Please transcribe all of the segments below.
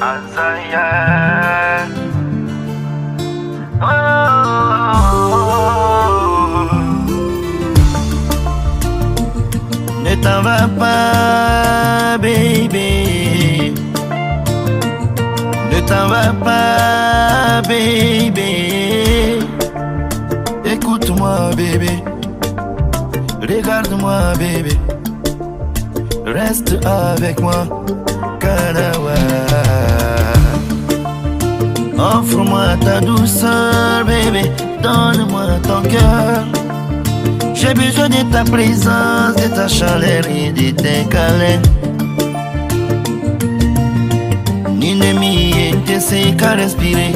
Azaya. Oh. Ne t'en va pas, baby. Ne t'en va pas, baby. Écoute-moi, bébé. Regarde-moi, bébé. Reste avec moi, Kanawa. Offre-moi ta douceur, bébé. Donne-moi ton cœur. J'ai besoin de ta présence, de ta chaleur et de tes câlins. Ni ne m'y que c'est qu'à respirer.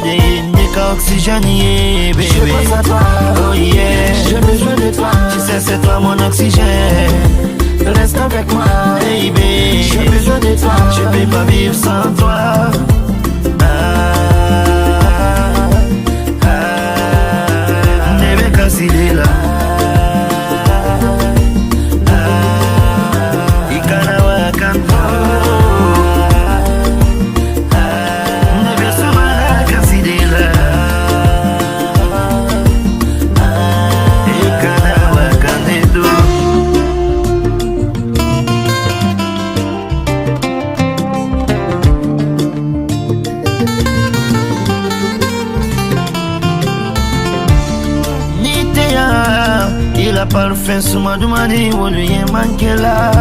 Et des cas oxygénés, bébé. Je pense à toi, oh yeah. J'ai besoin de toi. Tu sais, c'est toi mon oxygène. Reste avec moi, baby. J'ai besoin de toi. Je peux pas vivre sans toi. Il est là. Ikanawa kanto. Nebe sumana kasidila. Ikanawa kanto. Il a parfait sous ma demande, où lui est manqué là.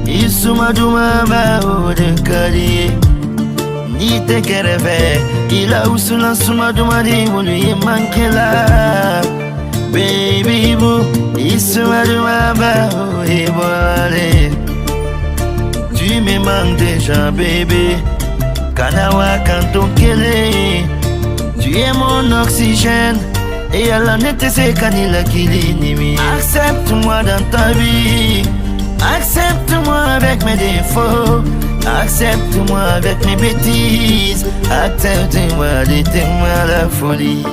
Il sous ma demande, de carrière. Ni te rêver, il a où sous la sous ma demande, où lui est manqué là. Baby boo, il sous ma demande, et voilà. Tu me manques déjà, bébé. Kanawa kanto kele. Tu es mon oxygène. Et à la nette c'est Kanila qui l'inimie. Accepte-moi dans ta vie. Accepte-moi avec mes défauts. Accepte-moi avec mes bêtises. Accepte-moi, dites-moi la folie.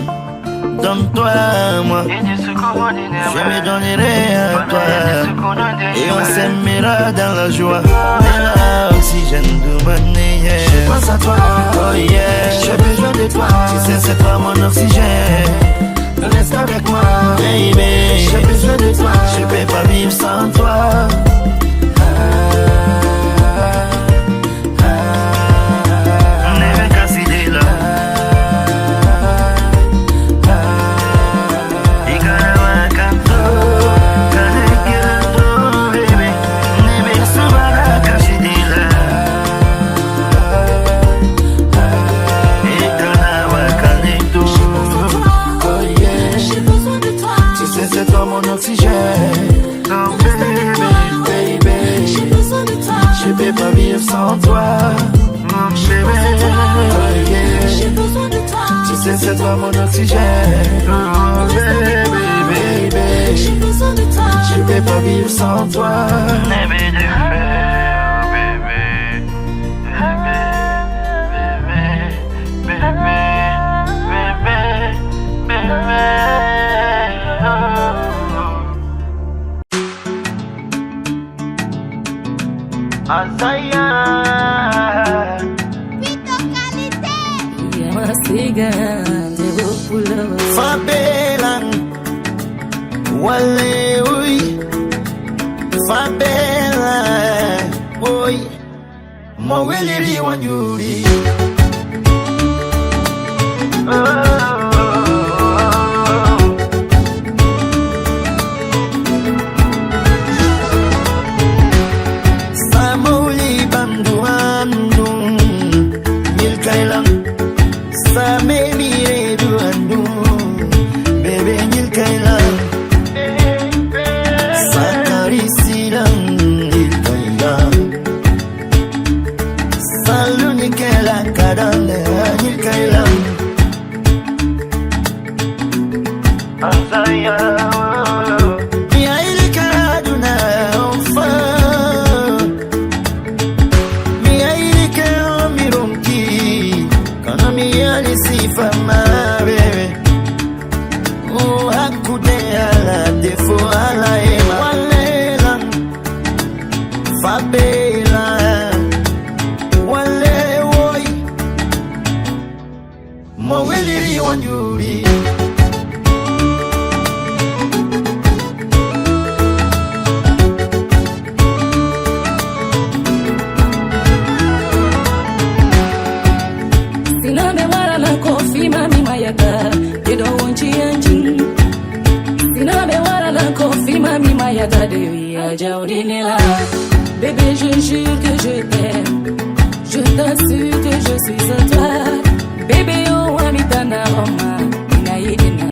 Donne-toi à moi. Je me donnerai à toi. Et on s'aimera dans la joie. Et l'oxygène de mon nez. Je pense à toi, oh yeah. J'ai besoin de toi. Tu sais c'est toi mon oxygène. Reste avec moi, baby. J'ai besoin de toi. Je peux pas vivre sans toi. Nebe kasidila. Ikanawa kanto. Kanekirato, baby. Nebe subara kasidila. Ikanawa kanekto. C'est toi mon oxygène. Oh baby, baby. J'ai besoin de toi. Je peux pas vivre sans toi. Mon bébé, oh yeah. J'ai besoin de toi. Tu sais c'est toi mon oxygène. Oh baby, baby. J'ai besoin de toi. Je peux pas vivre sans toi. Bébé de fer, bébé, bébé, bébé, bébé, bébé, bébé. Azaya. Vito qualité. Fabelan Wale oui Fabela oui Mo weliri wanyuri Samuli bandu andung Milkailang Same mire du andung Bebe milkailang Sakari silang milkailang Salu nikela kadang milkailang Yata Devi Ajaudinela. Bébé, je jure que je t'aime. Je t'assure que je suis à toi. Bébé, oh, Amitana Roma, Inaïdina.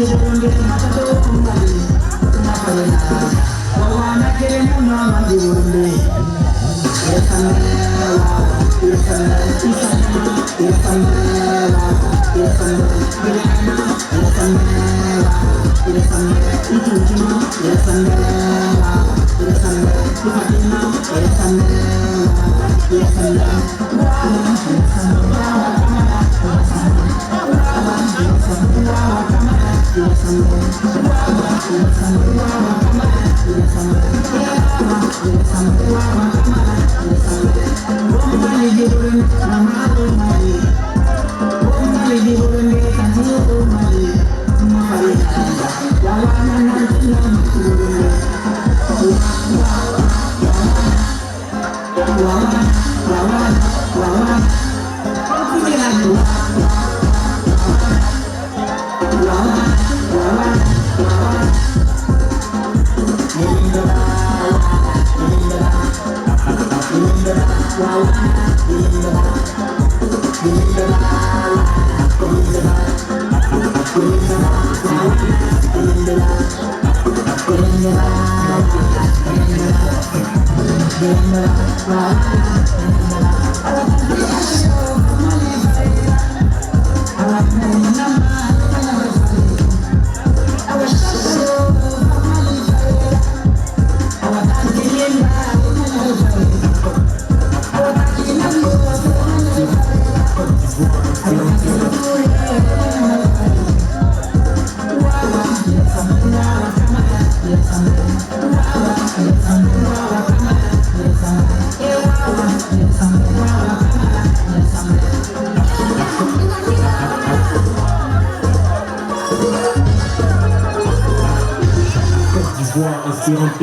Espérons-le,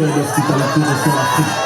merci à la tour sur l'Afrique.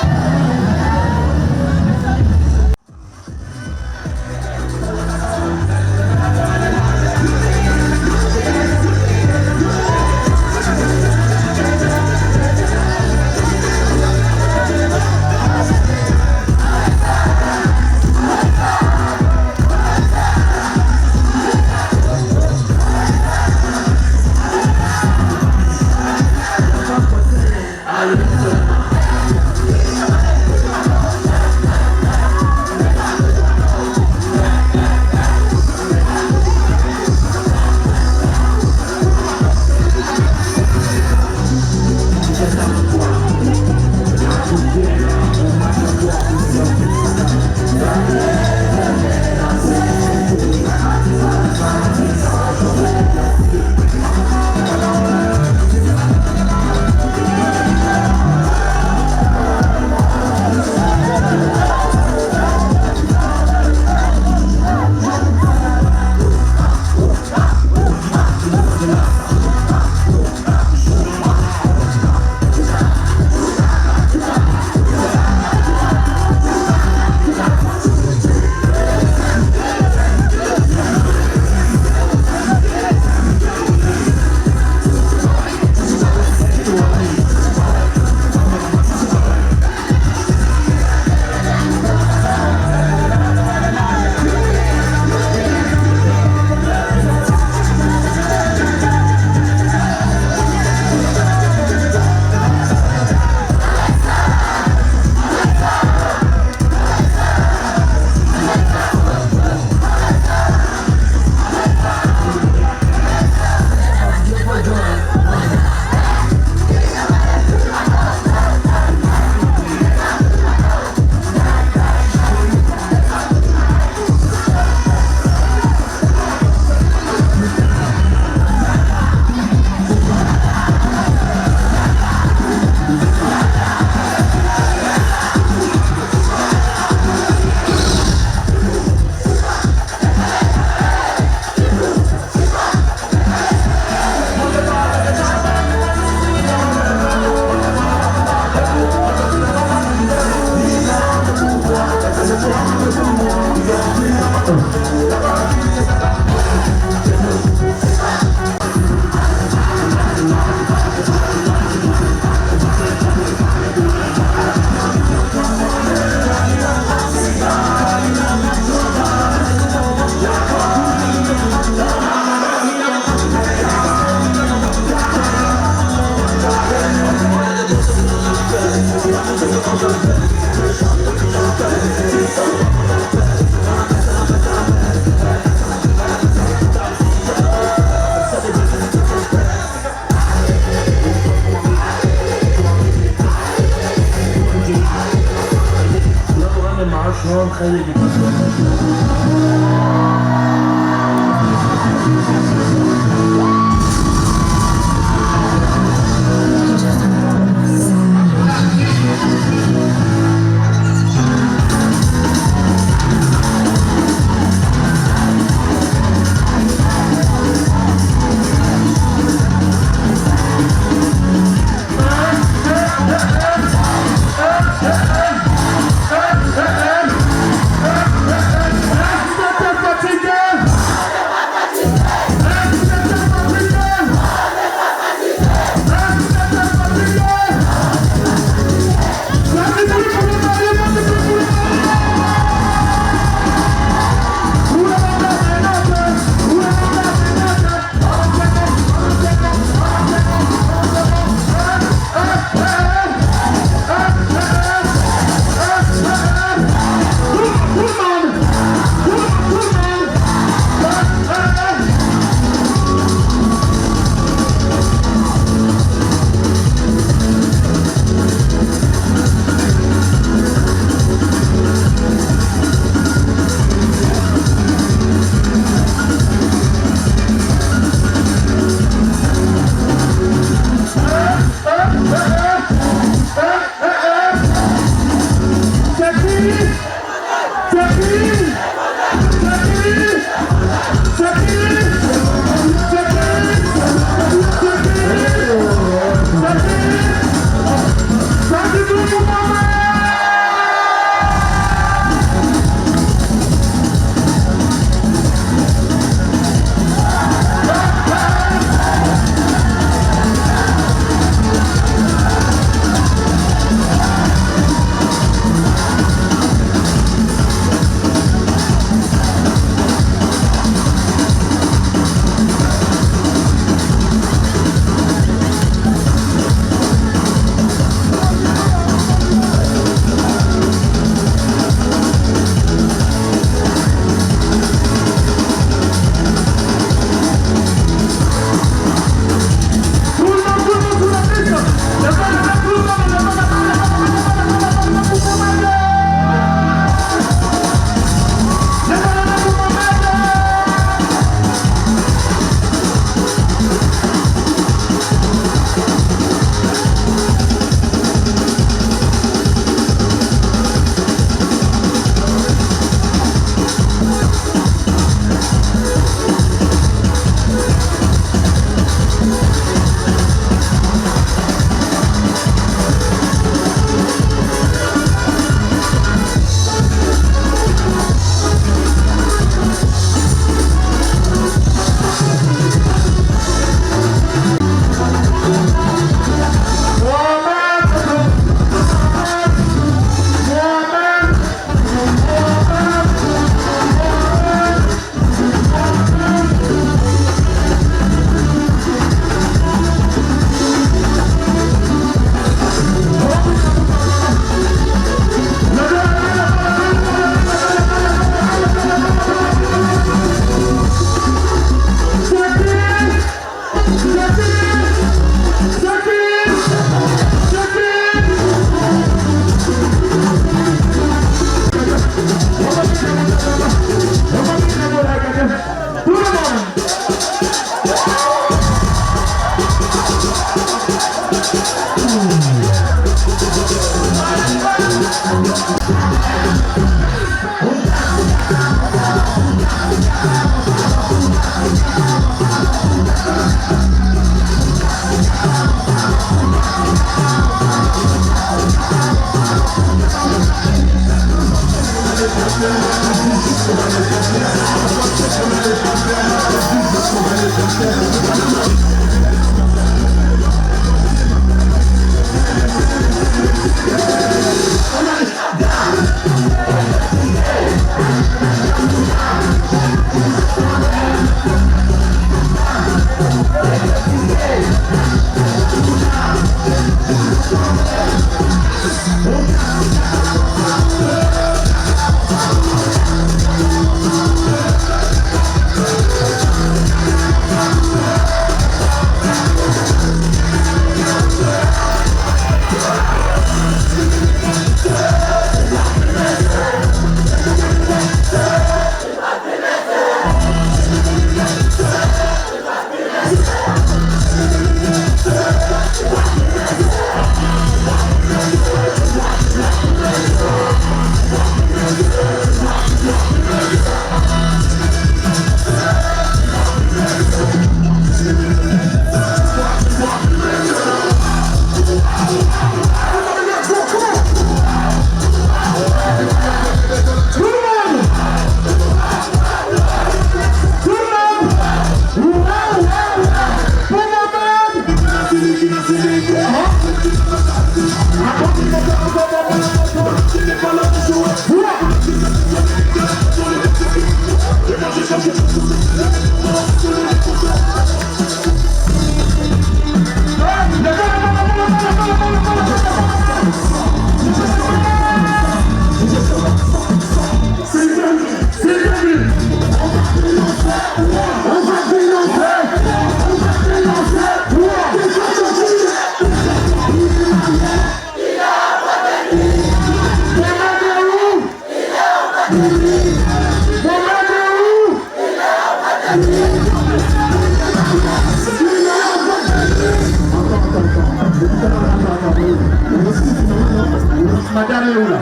Madame est où là?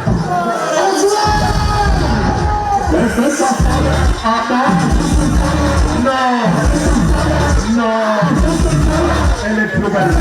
Non, non, elle est plus belle.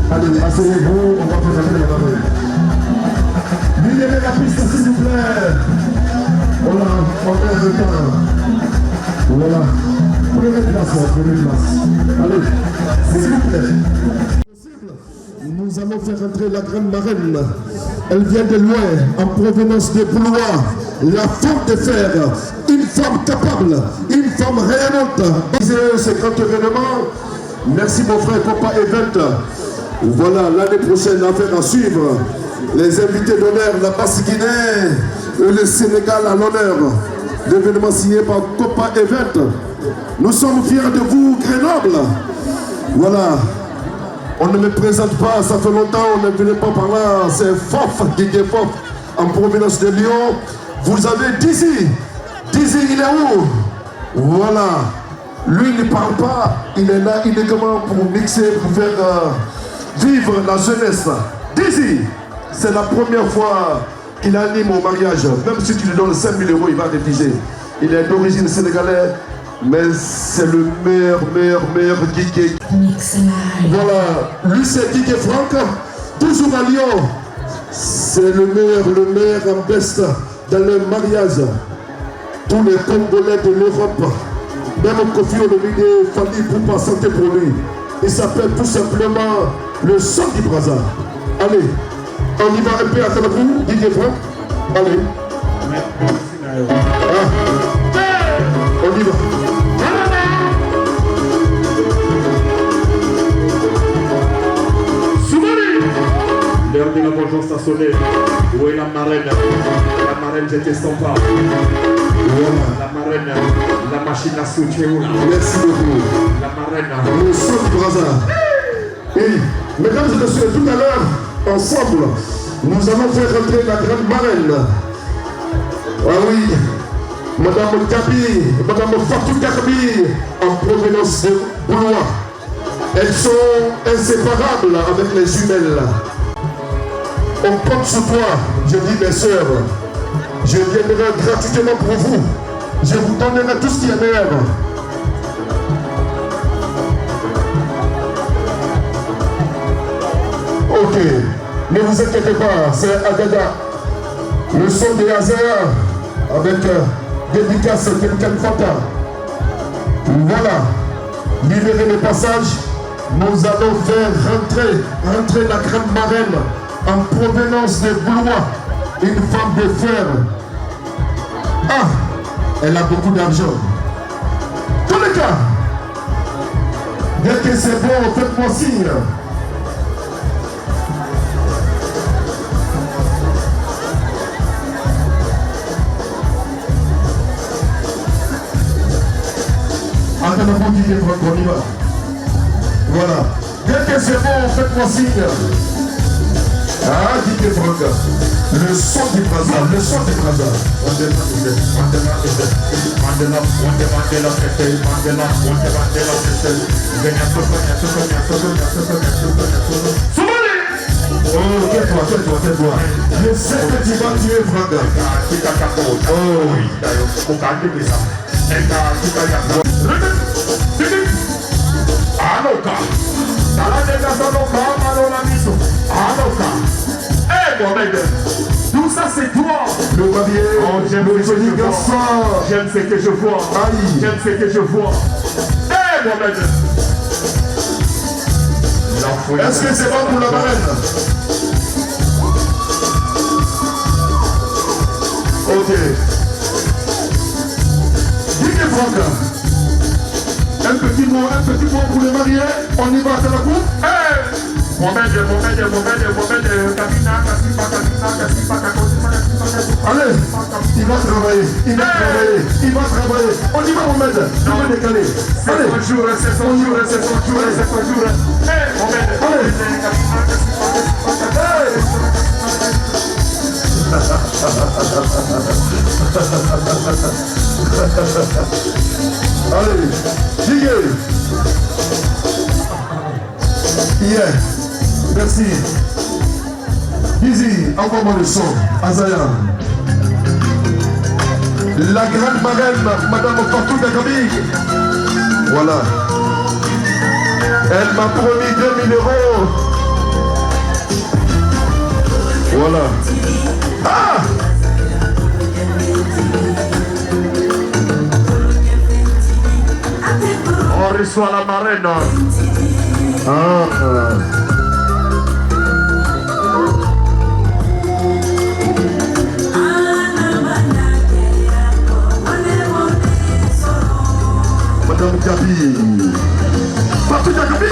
Allez, asseyez-vous, on va présenter la parole. Libérez la piste, s'il vous plaît. Voilà, on est en retard. Voilà. Prenez place, Allez, s'il vous plaît. Nous allons faire entrer la grande marraine. Elle vient de loin, en provenance de Boulois. La femme de fer, une femme capable, une femme rayonnante. Ce grand événement. Merci mon frère Copa Event. Voilà, l'année prochaine, affaire à suivre. Les invités d'honneur, la Basse-Guinée et le Sénégal à l'honneur. L'événement signé par Copa Event. Nous sommes fiers de vous, Grenoble. Voilà. On ne me présente pas, ça fait longtemps, on ne venait pas par là. C'est Fof, Guigué Fof, en provenance de Lyon. Vous avez Dizzy. Dizzy, il est où? Voilà. Lui, il ne parle pas. Il est là uniquement pour mixer, pour faire vivre la jeunesse. Dizzy, c'est la première fois qu'il anime au mariage. Même si tu lui donnes 5 000 €, il va rédiger. Il est d'origine sénégalaise. Mais c'est le meilleur Guigué. Voilà, lui c'est Guigué Franck, toujours à Lyon. C'est le meilleur en best dans le mariage. Tous les Congolais de l'Europe, même Kofi Olomide, Fadi Poupa, santé pour lui. Il s'appelle tout simplement le sang du Brazza. Allez, on y va un peu avec vous, Guigué Franck. Allez. On y va. L'heure de la vengeance a sonné. Où est la marraine? La marraine, j'étais sans pas. La marraine, la machine à soucher. Merci beaucoup. La marraine. Le son du Brazza. Et, mesdames et messieurs, tout à l'heure, ensemble, Nous allons faire rentrer la grande marraine. Ah oui, Madame Gabi, Madame Fatou Gabi, en provenance de Boulois. Elles sont inséparables avec les jumelles. On compte sur toi, je dis mes sœurs. Je viendrai gratuitement pour vous. Je vous donnerai tout ce qui est meilleur. Ok, ne vous inquiétez pas, c'est Agada. Le son des hasards avec dédicace quelqu'un Fata. Voilà, libérez le passage. Nous allons faire rentrer la grande marraine en provenance de Boulois, une femme de fer. Ah, elle a beaucoup d'argent. Tous les cas, dès que c'est bon, faites-moi signe. Attends, on y va. Voilà. Dès que c'est bon, faites-moi signe. Ah, Didier Franck. Le son du Brazza, le son du Brazza. Oh, tais-toi. Je sais que tu vas tuer Franck. Tout ça c'est toi. Le marié, j'aime ce que je garçon. J'aime ce que je vois. J'aime ce que je vois. Mohamed. Est-ce que c'est bon pour la marraine? Ok. Dites Franck. Un petit mot pour les mariés. On y va à la coupe. Allez, il va travailler. On y va, Mohamed. On va décaler. Allez. C'est son jour. Allez, Digue. Yeah, merci. Busy, envoie-moi le son. Azaya. La grande marraine, Madame Fatou Gabi. Voilà. Elle m'a promis 2000 €. Voilà. Ah! On reçoit la marraine. Madame Gabi. Fatou Gabi.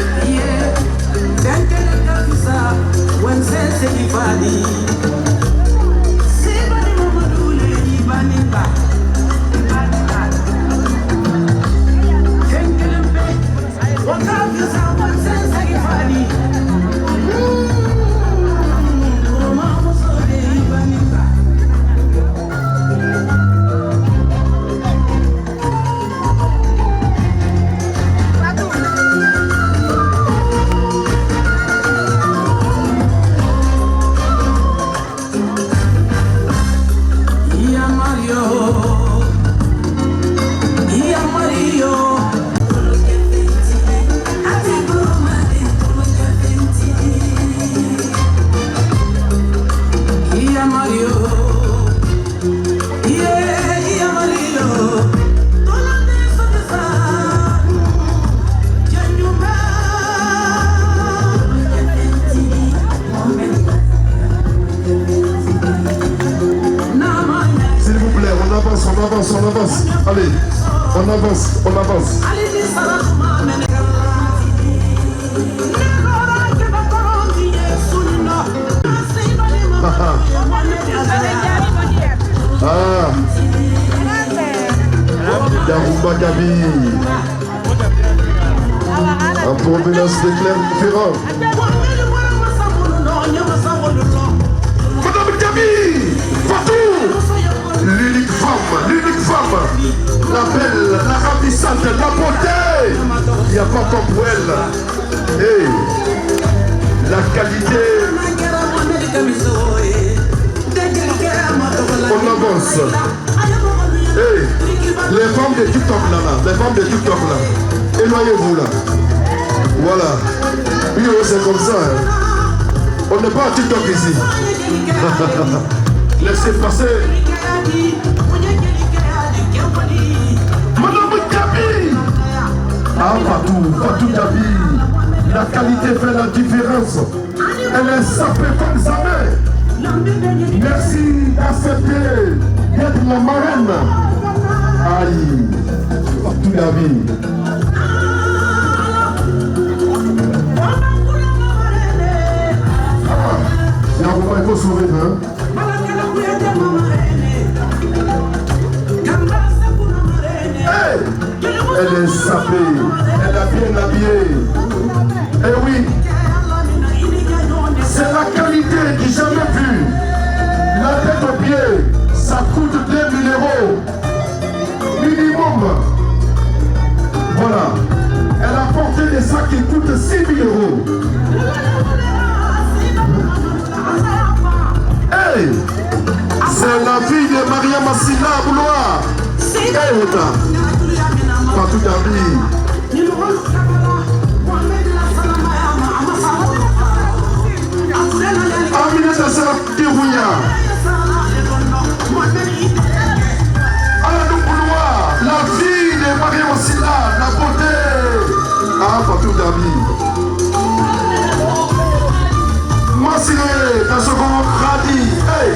On avance. Allez, on avance. Ah, Yarouba Gabi. En provenance de Clermont-Ferrand. pas temporel. Hey, la qualité. On avance. Hey, les femmes de TikTok là, les femmes de TikTok là, éloignez-vous là. Voilà. Oui, c'est comme ça. Hein. On n'est pas à TikTok ici. Laissez passer. Madame Gabi. Ah, Fatou Gabi. La qualité fait la différence. Elle est sapée comme sa mère. Merci d'accepter d'être la marraine. Aïe, Fatou Gabi. Il faut sauver, hein? Hey! Elle est sapée, elle a bien habillé. Eh oui, c'est la qualité du jamais vu. La tête aux pieds, ça coûte 2000 € minimum. Voilà, elle a porté des sacs qui coûtent 6000 €. Hey, c'est la fille de Maria Massila Boulois. Hey, Ota. Fatou Gabi. Amina Tassara Kirouya. Aladou Boulois, la fille de Maria Massila, la beauté. Ah, Fatou Gabi. Massiré, dans ce qu'on radie. Hey!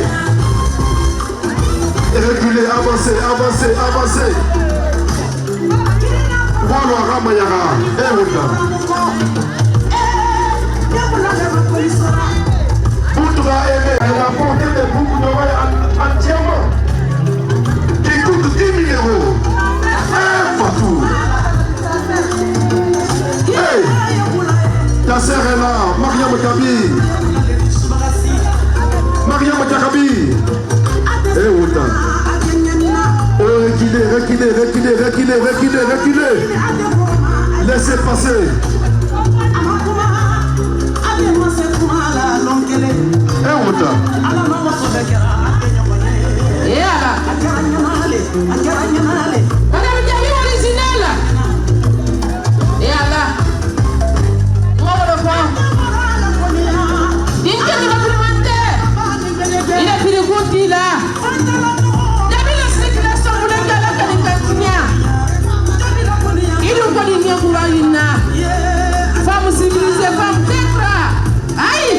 Reculez, avancez, avancez, avancez. Voilà, Ramayara. Eh, Wota. Boutra aimé, elle a porté des boucles d'oreilles en diamant qui coûtent 10 000 €. Eh, Fatou. Hey! Ta sœur est là, Mariam Gabi. Mariam Gabi. Eh, Wota. Oh, reculez, reculez, reculez, reculez, reculez, reculez. Laissez passer. Eh, Wota. Et là. Madame Gabi originale. Et là. Il a pris le compte là. Il a mis la circulation pour le gars là. Il nous connaît bien pour la une. Femme civilisée, femme tête. Aïe.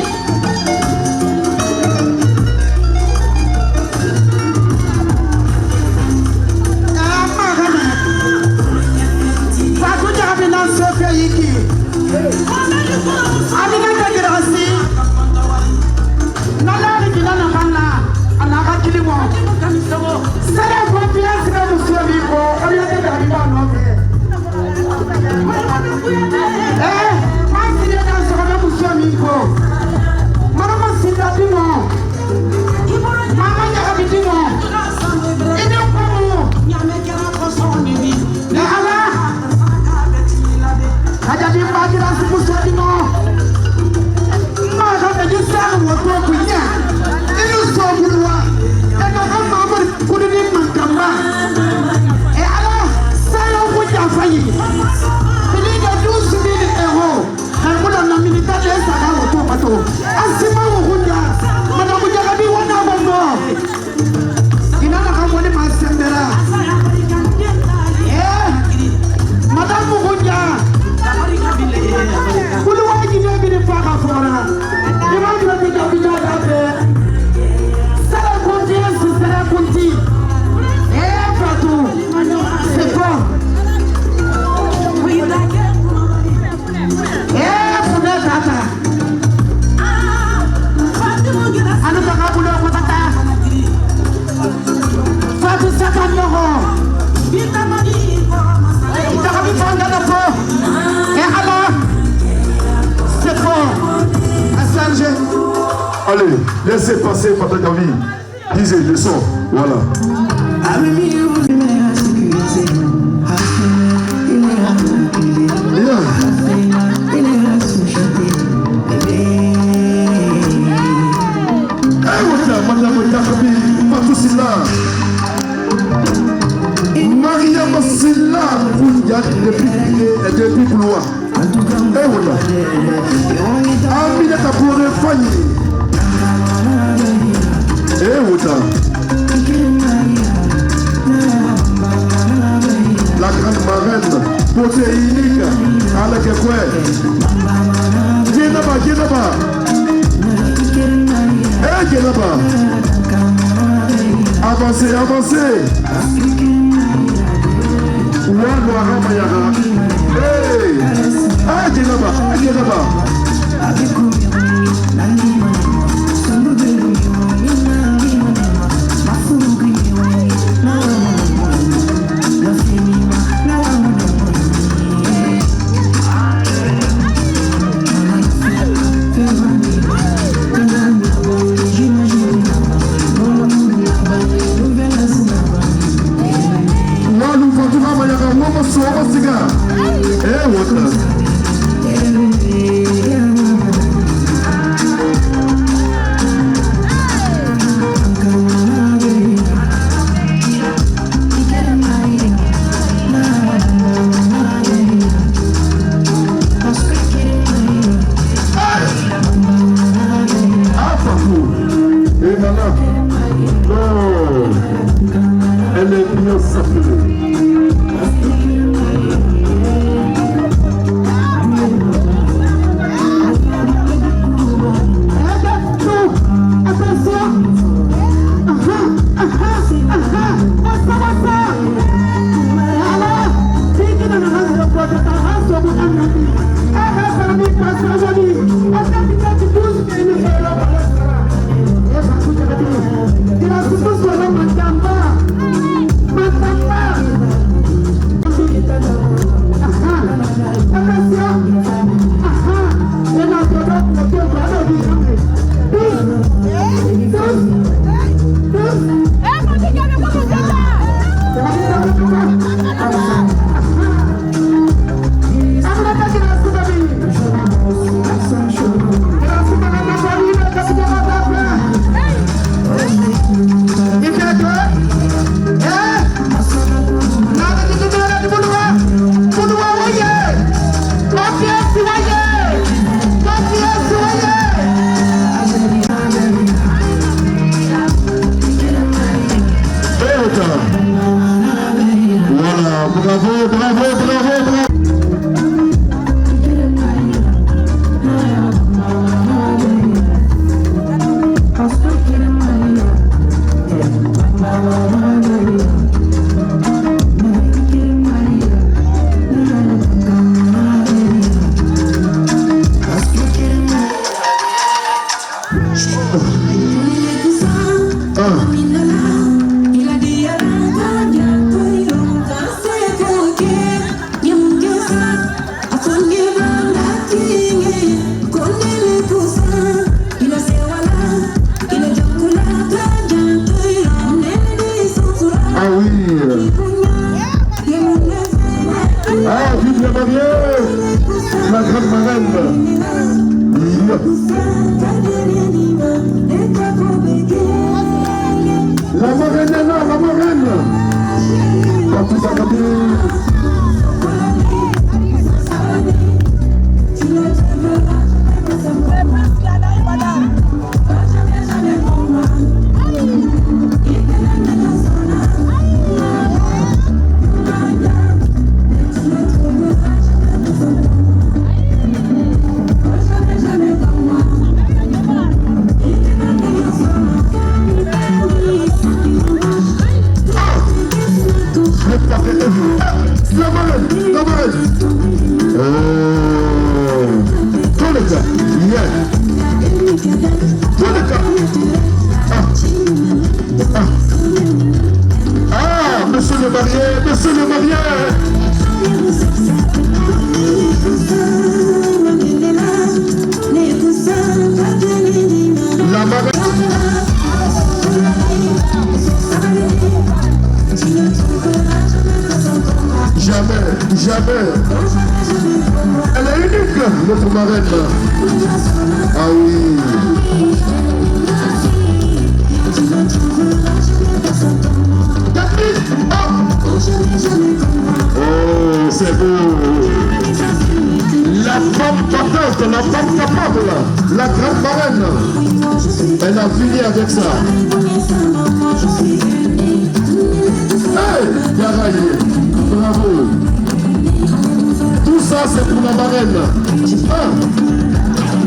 Fatou Gabi dans ce pays qui. C'est la confiance que nous sommes vivants. On lui a dit d'arriver à notre vie. Eh, moi, si les gens se rendent, nous sommes vivants. Maman, si tu as dit non. Maman, il y a dit non. Et non, comment? Mais alors, elle a dit pas qu'il a dit pour ça, dit non. Moi, j'avais dit ça, on va pas couiller. Et nous sommes loin. Et alors, ça l'a fait à faillir. Il y a 12 000 €. Elle a un militaire de Saga au bateau. Asima Ouroudia, Madame Gabi Wanabono. Il a ramené ma sembera. Madame Ouroudia. Vous le voyez qu'il y a des femmes à fora. Il va dire que Gabi a fait. C'est la confiance, c'est la confiance. C'est fort. Allez, laissez passer Fatou Gabi. Disez le son. Voilà. Yeah. là-bas. Avancez, avancez. Hey! Allez là-bas, allez là-bas.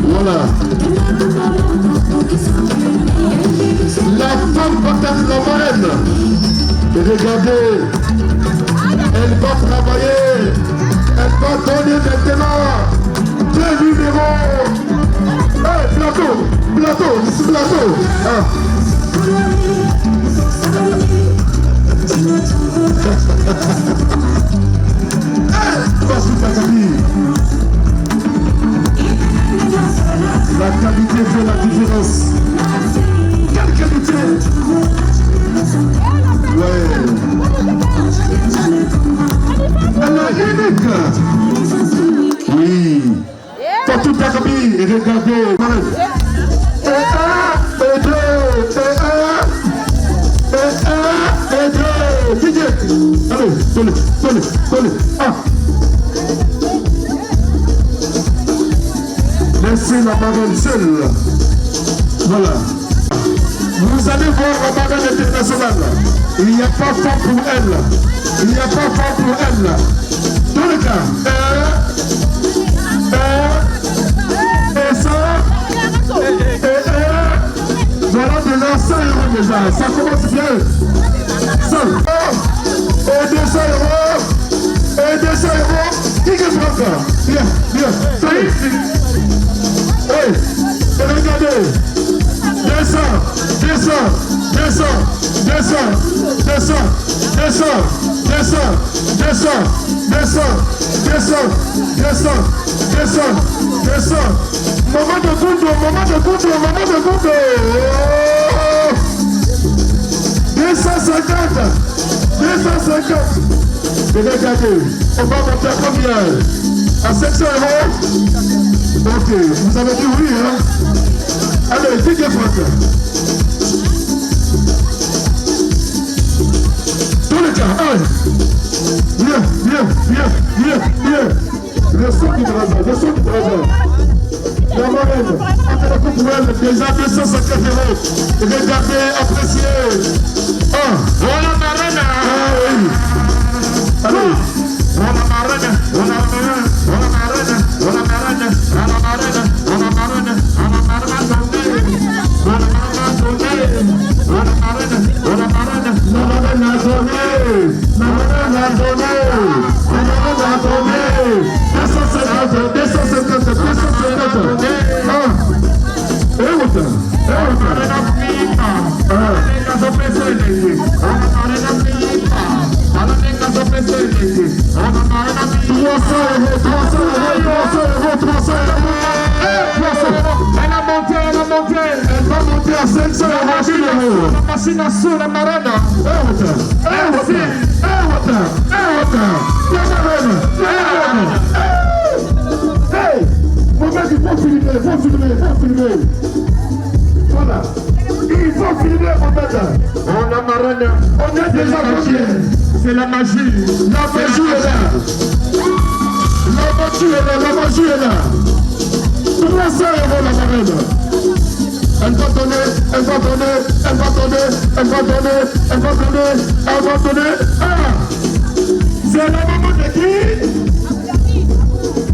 Voilà. femme va être la marraine. Et regardez, elle va travailler. Elle va donner maintenant 2 numéros. Hey, plateau, plateau. Ah. La qualité fait la différence. Quelle qualité? Ouais. Elle est unique. Oui. Quand tout est mis, regardez. Et 1, et 2, et 2. DJ. Allez, donnez. Ah. Laissez la marraine seule. Voilà. Vous allez voir la marraine internationale. Il n'y a pas femme pour elle. Dans le cas. Et ça. Voilà de là 100 € déjà. Ça commence bien. 100. Et 200 €. Et 200 €. Qui est encore? Bien. Soyez ici. Hey, regardez. 200. Maman de Gundo. 250. Et regardez, on va monter à combien? À 700 €. Ok, vous avez dit oui, hein? Allez, dites Franck. Tous les cas, allez. Viens. Le son du trésor. La marraine, après la coupe rouelle, déjà 250 €. Regardez, appréciez. Ah, voilà la marraine. Ah oui. Allez. Voilà la marraine. Elle va monter à 500 €. La machine à sous la marraine. Hey, il faut filmer. Voilà. Il faut filmer, Mohamed. On a marraine. On est déjà bloqué. C'est la magie. La magie est là. 300 € la marraine. Elle va donner. Ah, c'est la maman de qui?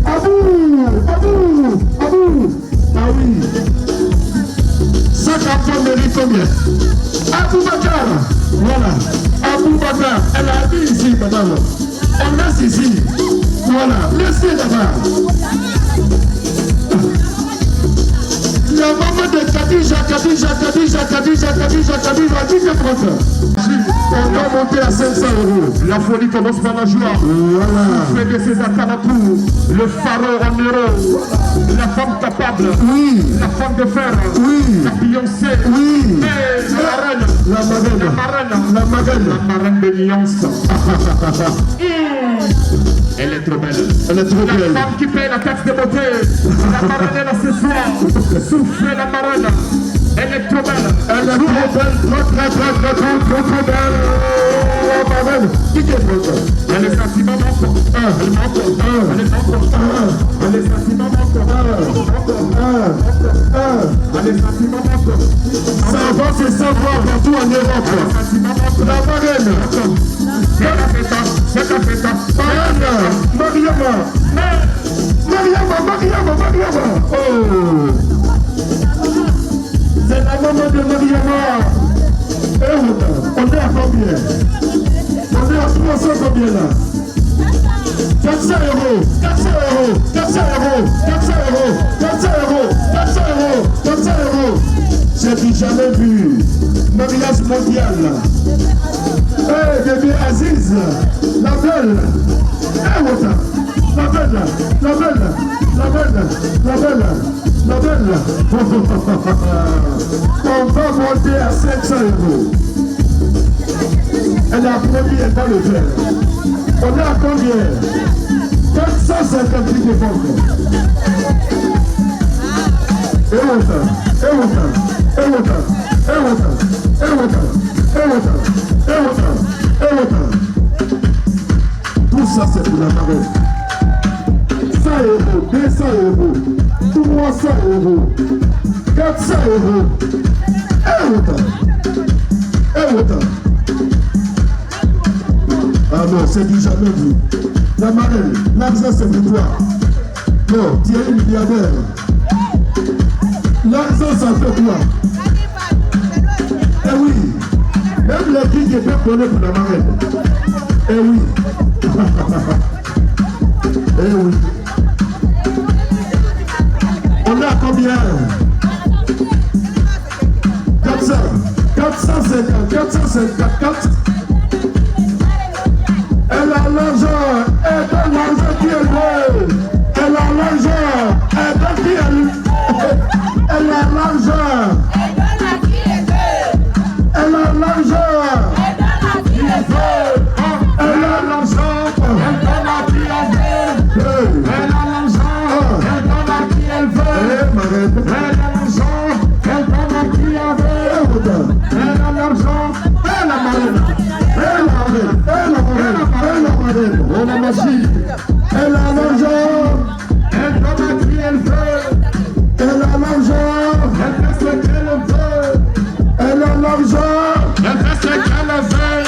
Abou. Ah oui. 50 fois mérite combien? Abou Bakar. Voilà. Abou Bakar. Elle a dit ici, madame. On laisse ici. Voilà. Laissez là-bas. La maman de Khadija, on va monter à 500 €. La folie commence par la joie. Voilà. Fait de ces Akanapou, le pharaon en héros, la femme capable, oui. La femme de fer, oui. La Beyoncé, oui. La marraine de Beyoncé. Elle est trop belle. La femme qui paye la taxe de beauté. La marraine est là ce soir. Soufflez la marraine. Elle est trop belle. Elle est trop belle. Trop belle. La marraine. Qui est votre? Elle est sentiment manquant. Elle est sentiment manquant. Elle est sentiment manquant. Ça va se savoir partout en Europe. La marraine. C'est la fête. Mariama. Oh. C'est la maman de Mariama. On est à combien? On est à 300 combien là? 400 euros, 400 euros, 400 euros, 400 euros, 400 euros, 400 euros, 400 euros. J'ai dit jamais vu mariage mondial. Hey bébé Aziz, la belle. Hey Wota, la belle, la belle, la belle, la belle, la belle. On va monter à 500 euros. Elle a promis, elle va le faire. On est à combien? 450 000 de banque. Et Wota, et Wota, et Wota, et Wota, et Wota, et Wota, et Wota, et Wota. Tout ça c'est pour la marraine. 100 euros, 200 euros, 300 euros, 400 euros. Et Wota, et Wota. Ah non, c'est du jamais vu. La marraine, l'argent c'est pour toi. Non, tu es une milliardaire. L'argent ça fait quoi? Eh oui, même les filles qui peuvent connaître pour la marraine. Eh oui. Eh oui. On est à combien? 400, 450, 450, 400. Elle a l'argent, elle donne l'argent qui est veut. Elle a l'argent, elle donne qui elle veut. Elle a l'argent, elle a l'argent, elle donne à qui elle veut. Elle a l'argent, elle donne à qui elle veut. Elle a l'argent, elle donne à qui elle veut. Elle a l'argent, elle a marraine. Elle a marraine, on a magie. Elle a l'argent, elle donne à qui elle veut. Elle a l'argent, elle fait ce qu'elle veut. Elle a l'argent, elle fait ce qu'elle veut.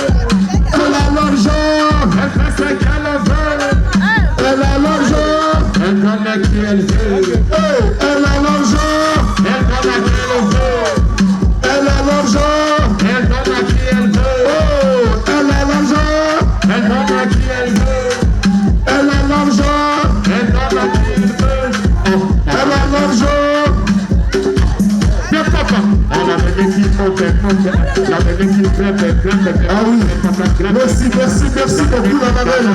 Elle a l'argent, elle fait ce qu'elle veut. Elle a l'argent, elle donne à qui elle veut. Elle a l'argent, elle donne à qui elle veut. Elle a l'argent, elle donne à qui elle veut. Elle a l'argent, elle donne à qui elle veut. Elle a l'argent, elle donne à qui elle veut. Elle a l'argent. Bien papa. On a des équipes on a des équipes ah oui. Merci, merci, merci beaucoup la marraine.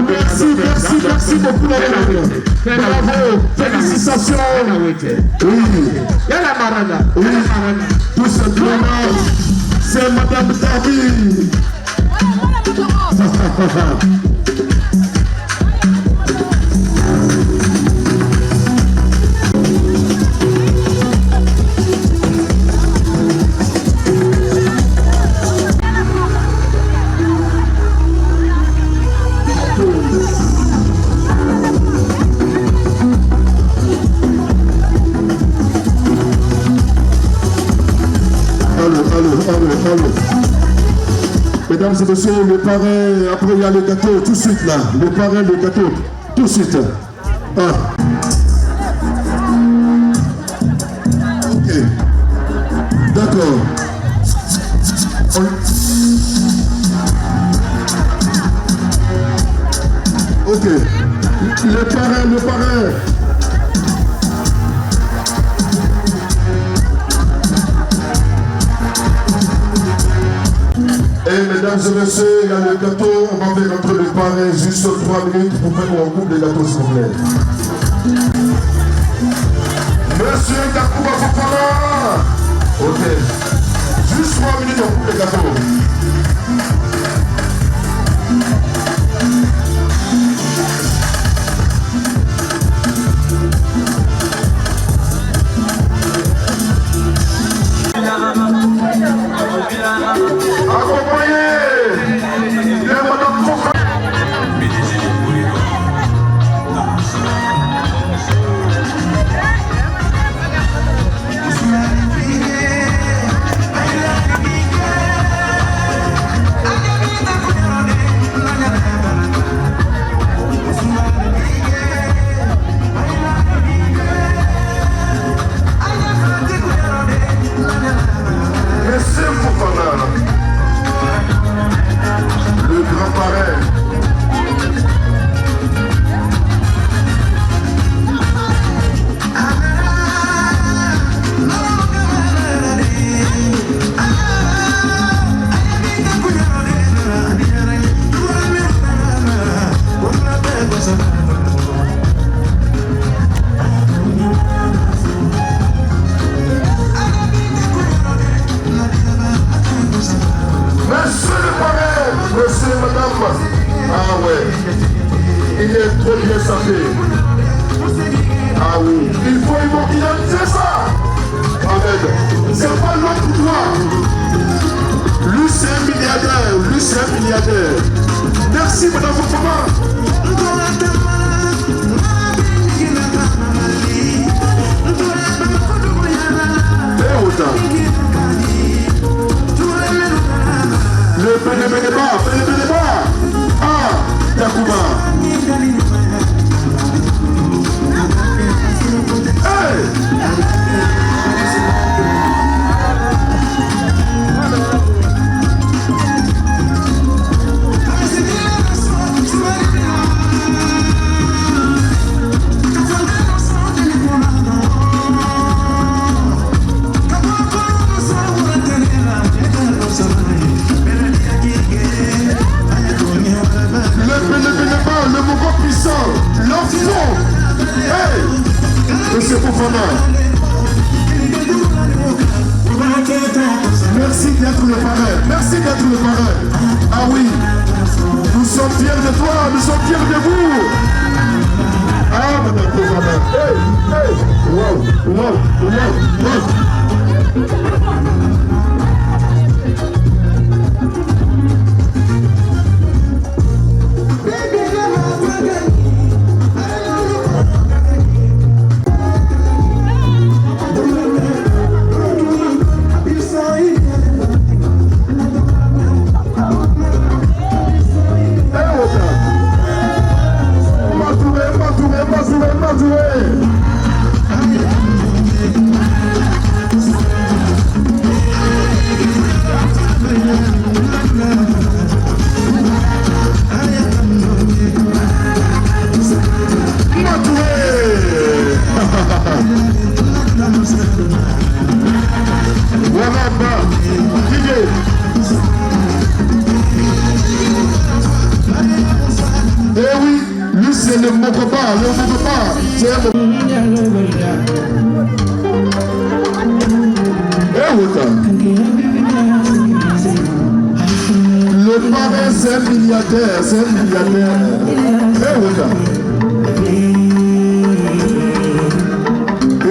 Merci, merci, merci beaucoup la marraine. Bravo, félicitations. Oui. Et la marraine. Oui. Tout simplement, c'est Madame Dabi. Allô. Mesdames et messieurs, le parrain, après il y a le gâteau, tout de suite là. Le parrain, le gâteau, tout de suite. Ah. Ok. D'accord. Ok. Le parrain. Et mesdames et messieurs, il y a le gâteau, on va faire entre le parrain juste 3 minutes pour faire un couple de gâteaux s'il vous plaît. Monsieur Kakouba Fofana. Ok. Juste 3 minutes on coupe les gâteaux. il est trop bien sapé. Ah oui, il faut immortaliser ça. Amen. C'est pas l'autre pour toi. Lui c'est un milliardaire, lui c'est un milliardaire. Merci madame Fofana. Et autant. Le bénébat. Ah, Yakouba. Hey! Le mouvement puissant, l'enfant. Hey! Monsieur Fofana. Merci d'être le parrain. Merci d'être le parrain. Ah oui. Nous sommes fiers de toi. Nous sommes fiers de vous. Ah, madame Fofana. Hey! Hey! Wow! Wow! Wow! Wow! Le Mokoba, c'est le parrain, c'est un milliardaire,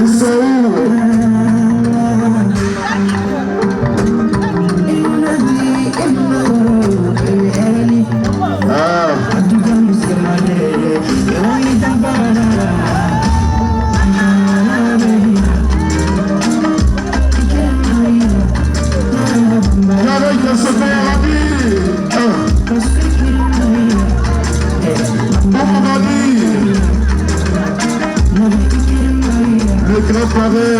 Ils sont où? Le grand parrain.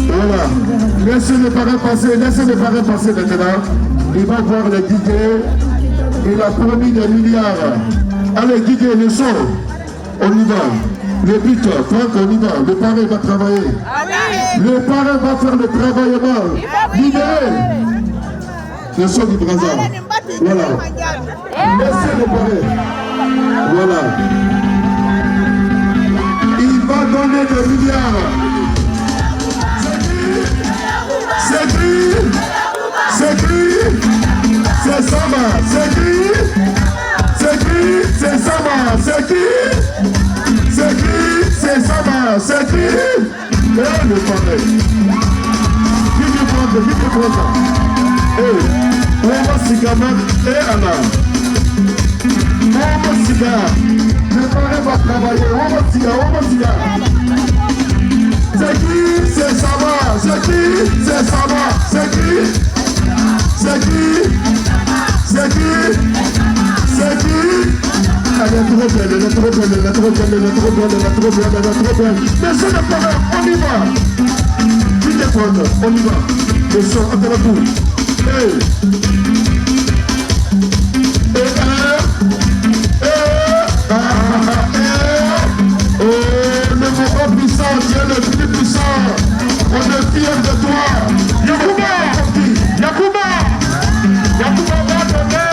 Voilà. Laissez les parrains passer maintenant. Il va voir les guider. Il a promis des milliards. Allez, guider le son. On y va. Le but, Franck, on y va. Le parrain va travailler. Le parrain va faire le travail. Libérez. Le son du Brazza. Voilà. Laissez le parler. Voilà. Il va donner des milliards. C'est qui? C'est qui? C'est Sama. C'est qui? C'est qui? C'est Sama. C'est qui? C'est qui? C'est Sama. C'est qui? Et le parler. Qui peut prendre? Eh, Oma Sigaman et Anna. Oma Siga. Le parrain va travailler. Oma Siga. C'est qui? C'est Sama. C'est qui? C'est Sama. C'est qui? C'est qui? C'est qui? C'est qui? Elle est trop belle. Monsieur le parrain, on y va. Qui défendre? On y va. Le son, à la boue. Le moment puissant, Dieu le plus puissant. On est fiers de toi. Yacouba va donner.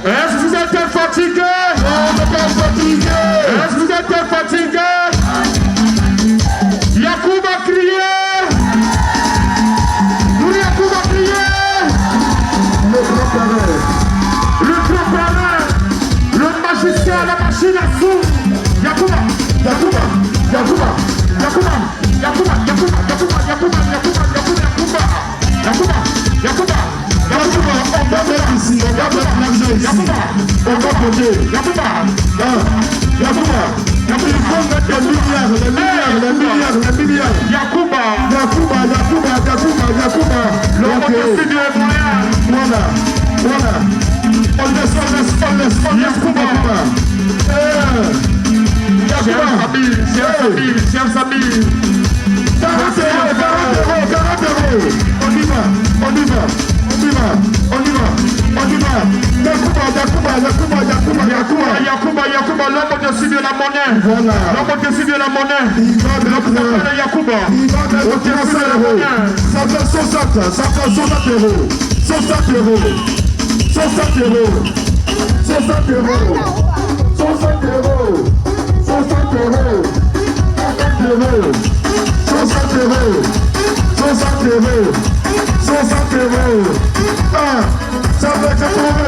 Est-ce que vous êtes fatigué? On n'est pas fatigué. Est-ce que vous êtes fatigué? Yacouba crié. Yacouba crié. Le grand parrain, le magicien, la machine à sous. Yacouba. On va mettre ici, on va mettre l'argent ici. On va poser. Yacouba. Il faut mettre les milliards. Yacouba. L'homme de studio est moyen. Voilà. On laisse. Yacouba. Chef Sabine. 40 euros. On y va. Yacouba, l'homme au-dessus de la monnaie. Voilà. L'homme au-dessus de la monnaie. Il va mettre Yacouba. Il va mettre 45 euros. Ça fait 60 euros. 60 euros. Ah, ça fait 80 euros.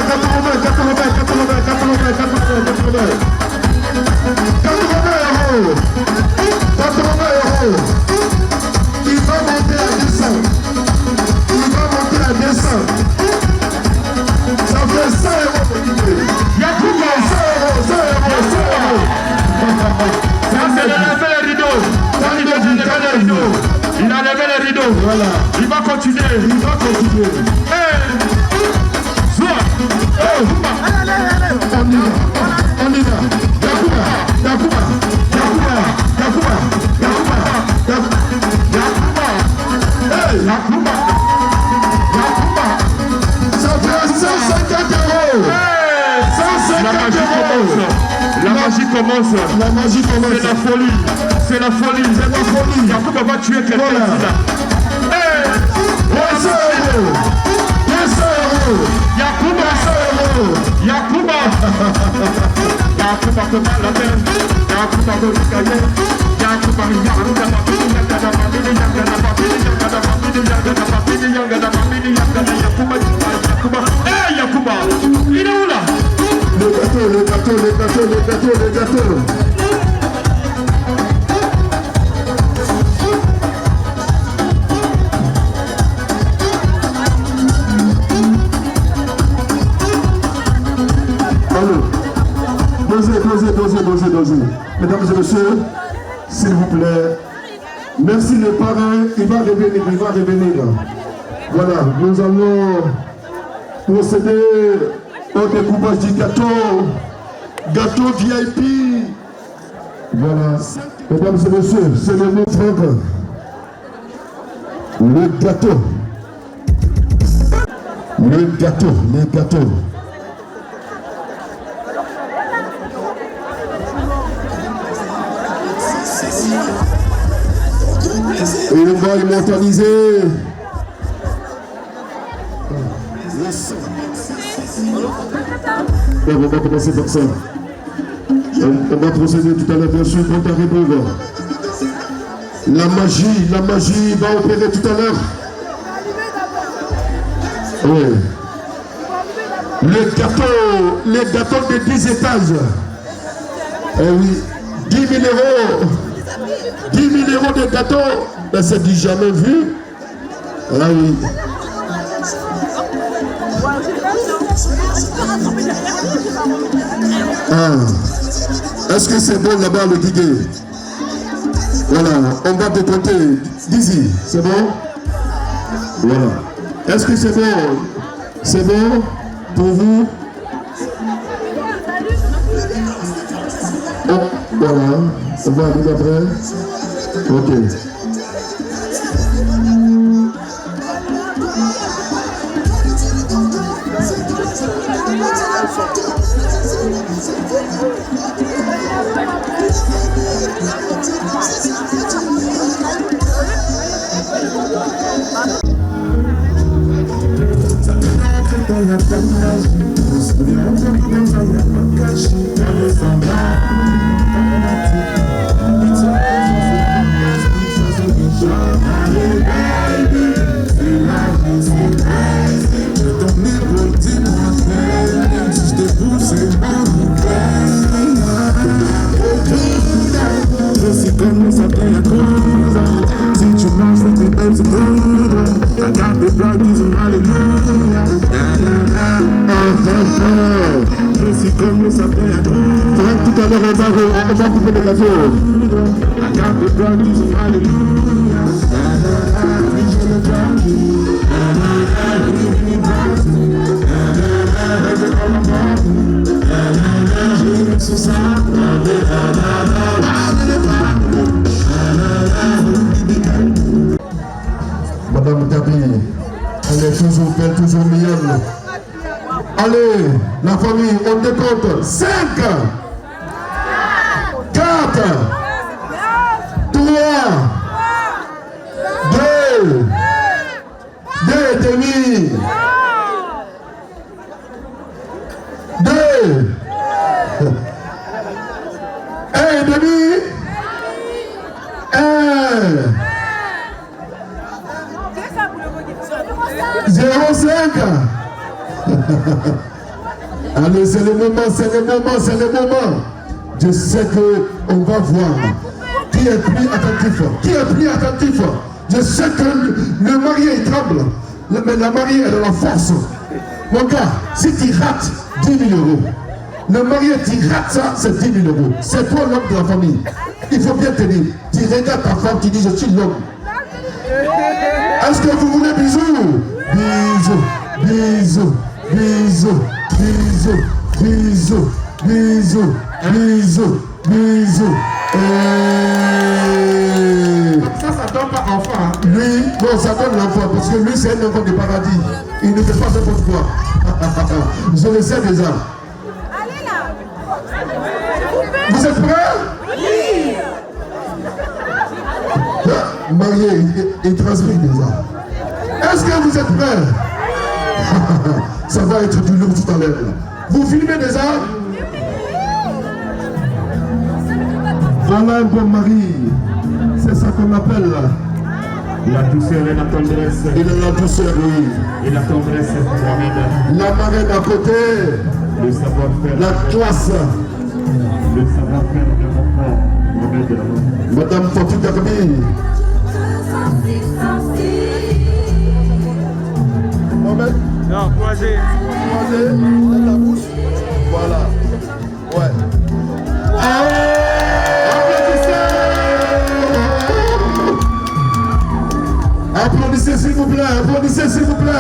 Il va monter à 200. Ça fait 100 euros. Yacouba, 100 euros. Ça, c'est le lever les rideaux. Il a levé les rideaux. Voilà. Il va continuer. Hey. Soit. On y va. Yacouba. Hey. Yacouba. Ça fait 150 euros. Hey. 150 euros. La magie commence. C'est la folie. Yacouba va tuer quelqu'un. Voilà. Hey. 200 euros. Yacouba. Yacouba comment la peine. Yacouba de l'Ukraïne. Yacouba il est où là? Le gâteau. Allô. Dosez. Mesdames et messieurs, s'il vous plaît, merci le parrain, il va revenir. Voilà, nous allons procéder au découpage du gâteau VIP. Voilà, mesdames et messieurs, c'est le mot Franck. Le gâteau. Le gâteau, les gâteaux. Et on va immortaliser. On va commencer par ça. On va procéder tout à l'heure, bien sûr, quand à répondre. La magie va opérer tout à l'heure. Oui. Les gâteaux de 10 étages. Eh oui, 10 000 euros. 10 000 euros de gâteaux. Ben, c'est du jamais vu. Ah oui. Ah. Est-ce que c'est bon là-bas le guiguet? Voilà, on va décompter. D'ici, c'est bon? Voilà. Est-ce que c'est bon? C'est bon pour vous? Oh, voilà, on va arriver après. Ok. Tout à l'heure, on va couper les gâteaux. Madame Gabi, elle est toujours belle, toujours mignonne. Allez, la famille, on décompte. 5, 4, 3, 2, 2 et demi, 2, 1 et demi, 0,5. Allez, c'est le moment, c'est le moment, c'est le moment. Je sais qu'on va voir qui est plus attentif. Qui est plus attentif? Je sais que le marié il tremble, mais la mariée elle a la force. Mon gars, si tu rates 10 000 euros, le marié tu rates ça, c'est 10 000 euros. C'est toi l'homme de la famille. Il faut bien tenir. Tu regardes ta femme, tu dis je suis l'homme. Est-ce que vous voulez bisous? Bisous, bisous, bisous, bisous, bisous, bisous, bisous, bisous. Ça donne pas enfant. Lui, non, ça donne l'enfant, parce que lui, c'est un enfant de paradis. Il ne fait pas n'importe quoi. Je le sais déjà. Allez là. Vous êtes prêts? Oui. Marié, il transmet déjà. Est-ce que vous êtes prêts? Ça va être du lourd tout à l'heure. Vous filmez déjà? Voilà un bon mari. C'est ça qu'on appelle la douceur et la tendresse. Il a la douceur, oui. Et la tendresse, Mohamed. La marraine à côté. Le savoir-faire. La classe. Le savoir-faire de mon frère, Mohamed. Madame Fatou Garbi. Mohamed. Non, croisé. Croisé. Dans la bouche. Voilà. Ouais. Applaudissez s'il vous plaît, applaudissez s'il vous plaît.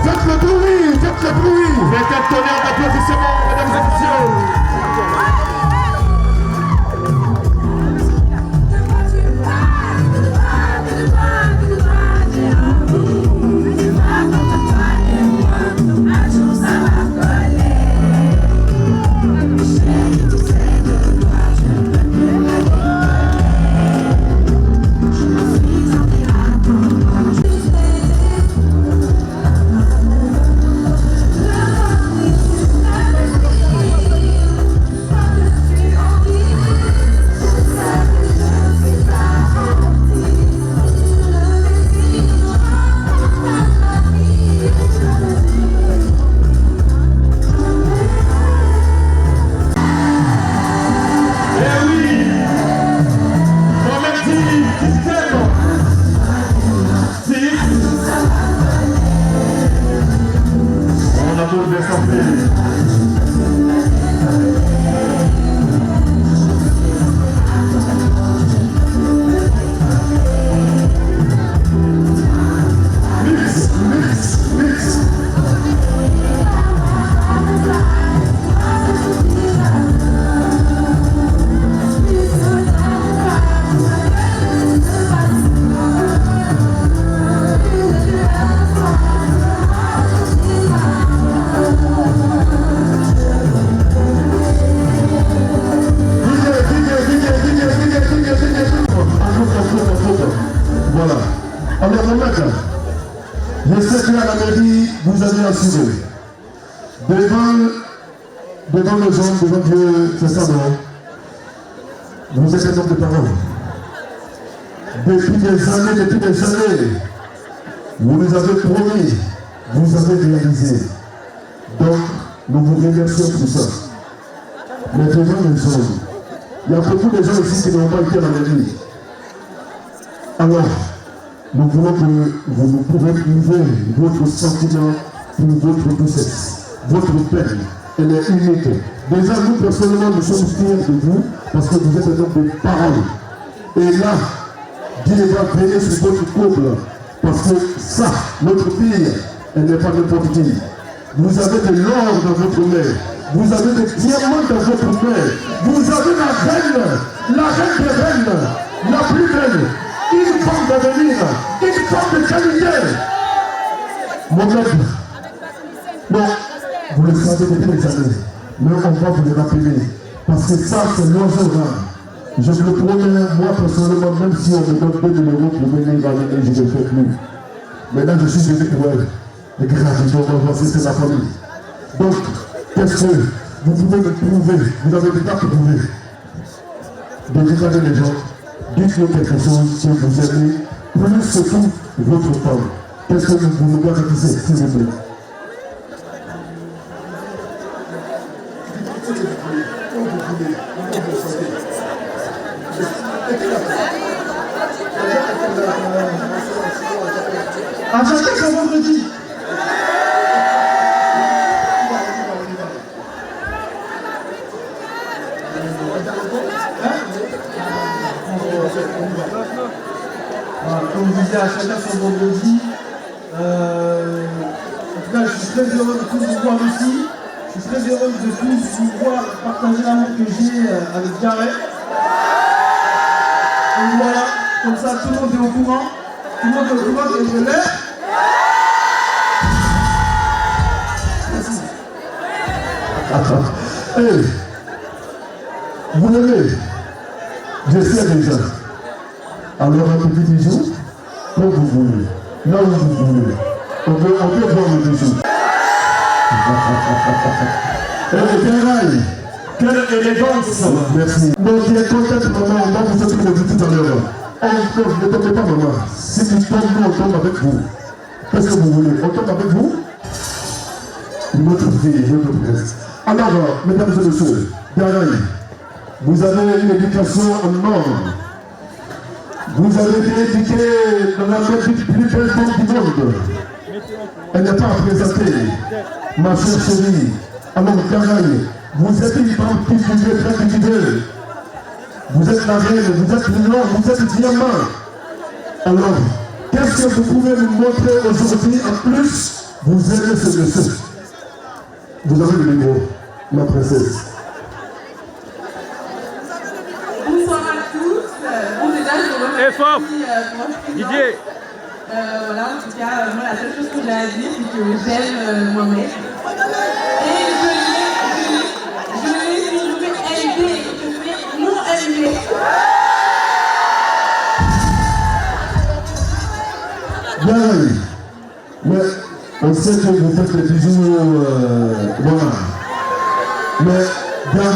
Faites le bruit, faites le bruit. Faites un tonnerre d'applaudissements, mesdames et messieurs. qu'à la mairie, vous avez assuré. Devant les gens, devant Dieu, c'est ça, non? Vous êtes un homme de parole. Depuis des années, vous nous avez promis, vous avez réalisé. Donc, nous vous remercions pour ça. Mais devant les gens, il y a beaucoup de gens ici qui n'ont pas été à la mairie. Alors, nous voulons que vous nous pouvez livrer votre sentiment pour votre doucesse, votre peine. Elle est unique. Déjà, nous, personnellement, nous sommes fiers de vous parce que vous êtes un homme de parole. Et là, Dieu va veiller sur votre couple parce que ça, notre fille, elle n'est pas n'importe qui. Vous avez de l'or dans votre main. Vous avez des diamants dans votre main. Vous avez la reine des reines, la plus belle. Une femme d'avenir, une femme de qualité. Mon maître, bon, vous le savez depuis des années, mais on va vous le rappeler, parce que ça, c'est l'oiseau rare. Je vous le promets, moi personnellement, même si on me donne 2 numéros pour venir à l'année, je ne le fais plus. Maintenant, je suis venu pour elle. Et grâce, on va voir si c'est la famille. Donc, qu'est-ce que vous pouvez me prouver? Vous n'avez pas prouvé. De regarder les gens. Dites-nous quelque chose que vous aimez plus que tout votre femme. Qu'est-ce que vous nous garantissez, s'il vous plaît? À chacun son vendredi. Comme je disais, à chacun son vendredi. En tout cas, je suis très heureux de tous vous voir ici. Je suis très heureux de tous vous voir partager l'amour que j'ai avec Jared. Et voilà, comme ça tout le monde est au courant. Tout le monde est au courant que je l'ai. Merci. Hey, vous l'aimez? Je sais déjà. Alors un petit bijou, comme vous voulez, là où vous voulez. On peut voir le bijou. Quelle élégance! Merci. Donc il est content, maman, on va vous faire tout tout à l'heure. Ne tombez pas, maman. Si tu tombes, nous on tombe avec vous. Qu'est-ce que vous voulez? On tombe avec vous? Notre fille, notre presse. Alors, mesdames et messieurs, Garay, vous avez une éducation en or. Vous avez été éduqué dans la plus belle femme du monde. Elle n'est pas à présenter. Ma chère chérie, alors Garay, vous êtes une femme qui est très cultivée. Vous êtes la reine, vous êtes l'or, vous êtes le diamant. Alors, qu'est-ce que vous pouvez nous montrer aujourd'hui? En plus, vous aimez ce monsieur. Vous avez le micro, ma princesse. Bonsoir à tous. Bon, déjà, je remercie Didier. Voilà, en tout cas, moi, la seule chose que j'ai à dire, c'est que j'aime Mohamed. Et je l'ai élevé, je l'ai non élevé. Bien, mais on sait que vous faites les bisous, voilà. Mais, bien,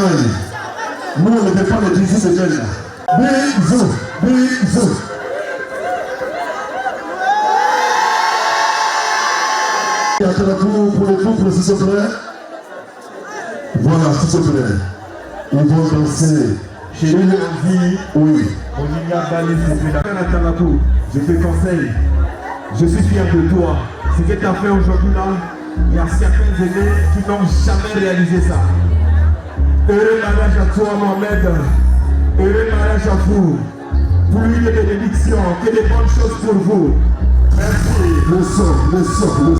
nous on ne fait pas les bisous de elle. Bisous, bisous. Et à pour le couple, s'il te plaît. Voilà, s'il te plaît. Ils vont danser. Chez lui, on dit, oui. on n'y a pas laissé. Je te conseille. Je suis fier de toi. Ce que tu as fait aujourd'hui là, il y a certains aînés qui n'ont jamais réalisé ça. Heureux mariage à toi, Mohamed. Heureux mariage à vous. Plus de bénédictions, que de bonnes choses pour vous. Merci. Le son.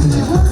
We want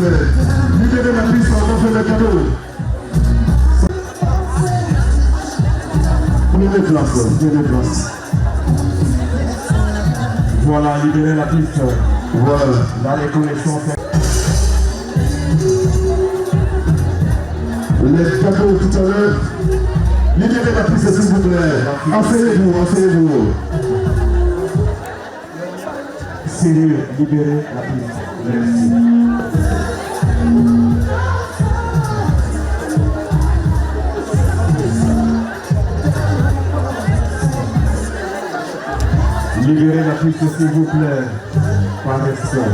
plaît. Libérez la piste, on va faire les cadeaux. Prenez place. Voilà, libérez la piste. Voilà. Là, les connexions. Les cadeaux tout à l'heure. Libérez la piste, s'il vous plaît. Asseyez-vous. Sérieux, libérez la piste. Merci. Libérez la piste, s'il vous plaît. Par respect.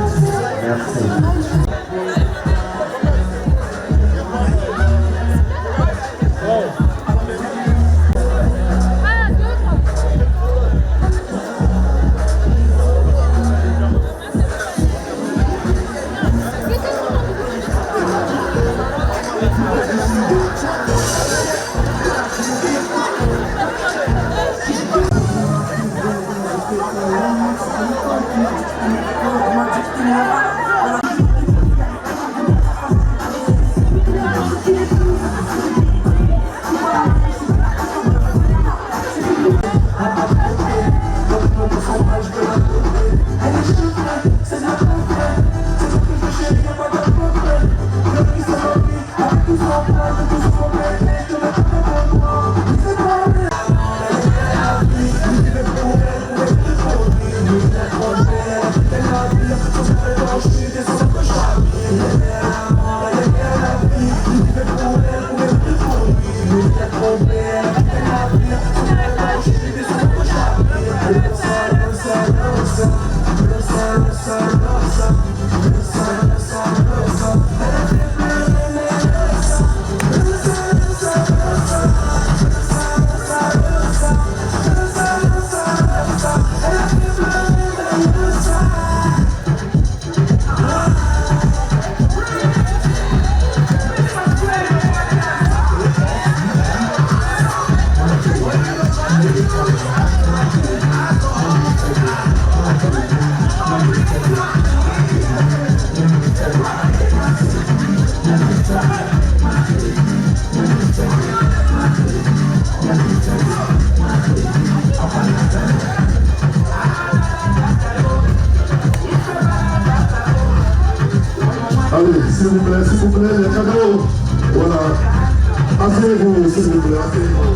Merci. Allez, s'il vous plaît, les cadeaux. Voilà. Asseyez-vous, s'il vous plaît, asseyez-vous.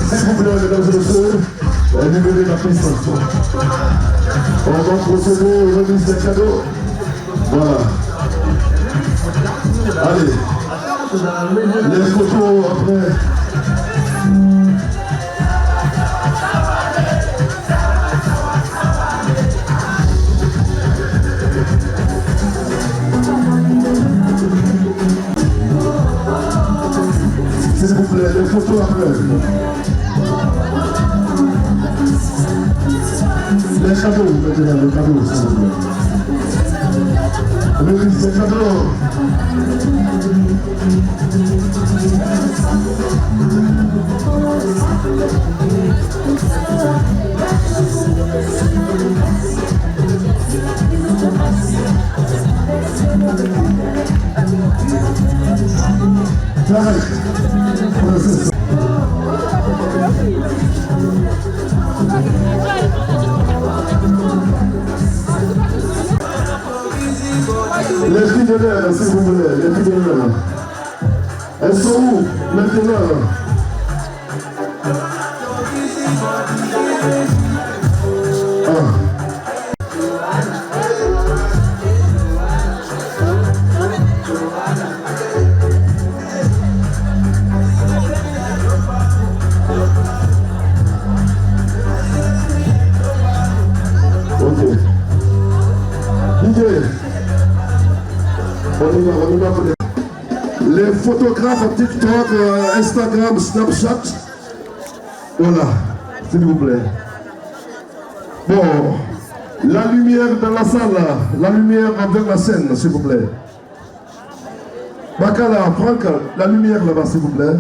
S'il vous plaît, mesdames et messieurs, libérez la piste. On va procéder aux remises des cadeaux. Voilà. Allez. Les photos après. S'il vous plaît, les photos après. Les cadeaux, maintenant, les cadeaux, s'il vous plaît. Remise des cadeaux. Les filles de l'air, s'il vous plaît, les filles de l'air. Elles sont où maintenant? On y va pour les photographes TikTok, Instagram, Snapchat. Voilà, s'il vous plaît. Bon, la lumière dans la salle, la lumière vers la scène, s'il vous plaît. Bacala, Franck, la lumière là-bas, s'il vous plaît.